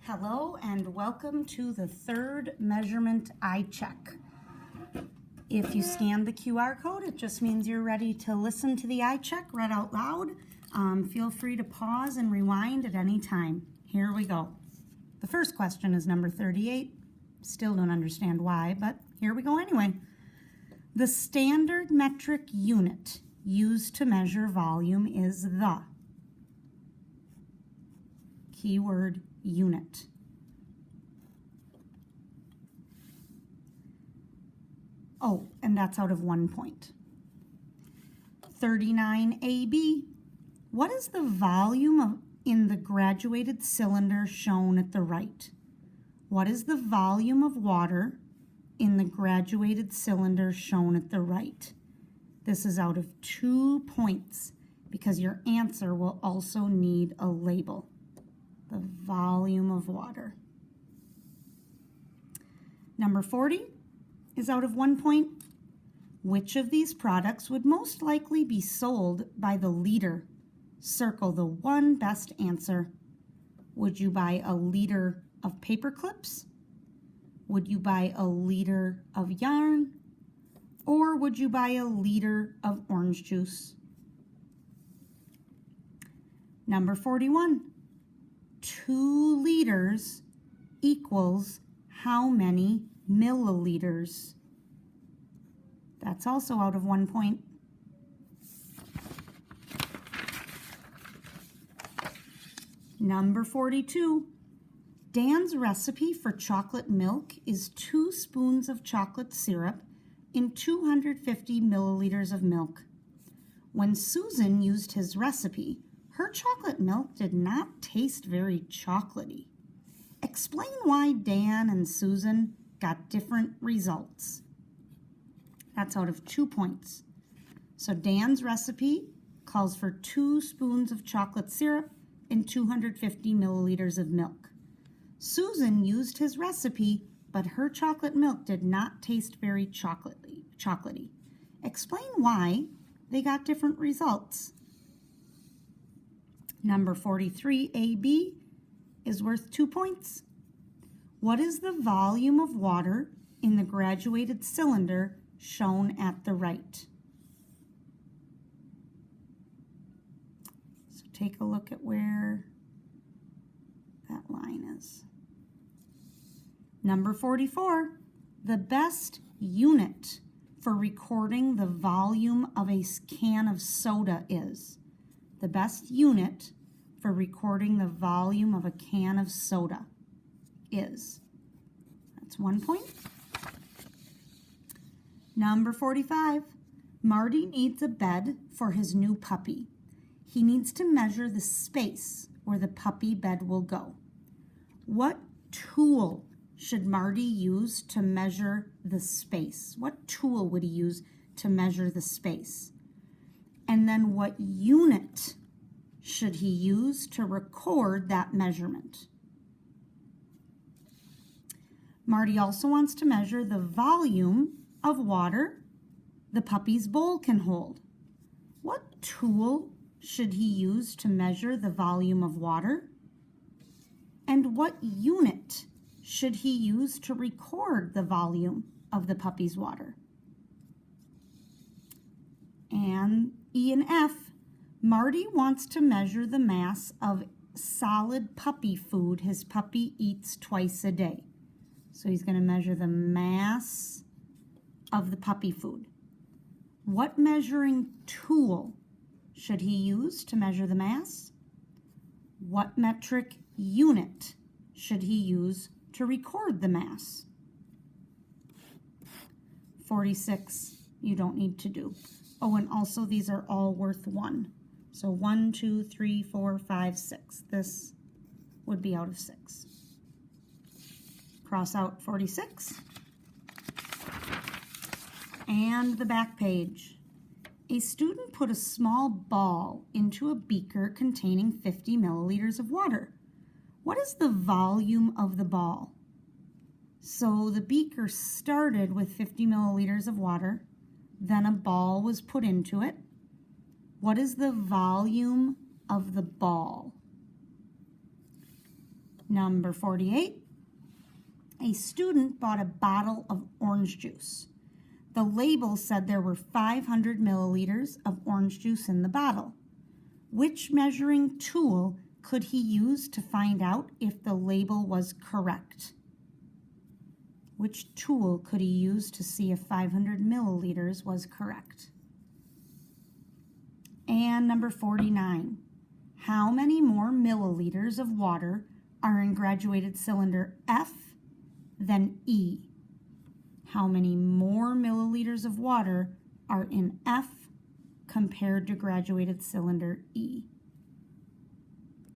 Hello and welcome to the third measurement eye check. If you scan the QR code, it just means you're ready to listen to the eye check read out loud. Feel free to pause and rewind at any time. Here we go. The first question is number 38. Still don't understand why, but here we go anyway. The standard metric unit used to measure volume is the keyword unit. Oh, and that's out of 1 point. 39AB. What is the volume in the graduated cylinder shown at the right? What is the volume of water in the graduated cylinder shown at the right? This is out of 2 points because your answer will also need a label. The volume of water. Number 40 is out of 1 point. Which of these products would most likely be sold by the liter? Circle the one best answer. Would you buy a liter of paper clips? Would you buy a liter of yarn? Or would you buy a liter of orange juice? Number 41. 2 liters equals how many milliliters? That's also out of 1 point. Number 42. Dan's recipe for chocolate milk is 2 spoons of chocolate syrup in 250 milliliters of milk. When Susan used his recipe, her chocolate milk did not taste very chocolatey. Explain why Dan and Susan got different results. That's out of 2 points. So Dan's recipe calls for 2 spoons of chocolate syrup in 250 milliliters of milk. Susan used his recipe, but her chocolate milk did not taste very chocolatey. Explain why they got different results. Number 43AB is worth 2 points. What is the volume of water in the graduated cylinder shown at the right? So take a look at where that line is. Number 44, the best unit for recording the volume of a can of soda is. The best unit for recording the volume of a can of soda is. That's 1 point. Number 45. Marty needs a bed for his new puppy. He needs to measure the space where the puppy bed will go. What tool should Marty use to measure the space? What tool would he use to measure the space? And then what unit should he use to record that measurement? Marty also wants to measure the volume of water the puppy's bowl can hold. What tool should he use to measure the volume of water? And what unit should he use to record the volume of the puppy's water? And E and F, Marty wants to measure the mass of solid puppy food his puppy eats twice a day. So he's going to measure the mass of the puppy food. What measuring tool should he use to measure the mass? What metric unit should he use to record the mass? 46, you don't need to do. Oh, and also these are all worth 1. So 1, 2, 3, 4, 5, 6. This would be out of 6. Cross out 46. And the back page. A student put a small ball into a beaker containing 50 milliliters of water. What is the volume of the ball? So the beaker started with 50 milliliters of water. Then a ball was put into it. What is the volume of the ball? Number 48. A student bought a bottle of orange juice. The label said there were 500 milliliters of orange juice in the bottle. Which measuring tool could he use to find out if the label was correct? Which tool could he use to see if 500 milliliters was correct? And number 49. How many more milliliters of water are in graduated cylinder F than E? How many more milliliters of water are in F compared to graduated cylinder E?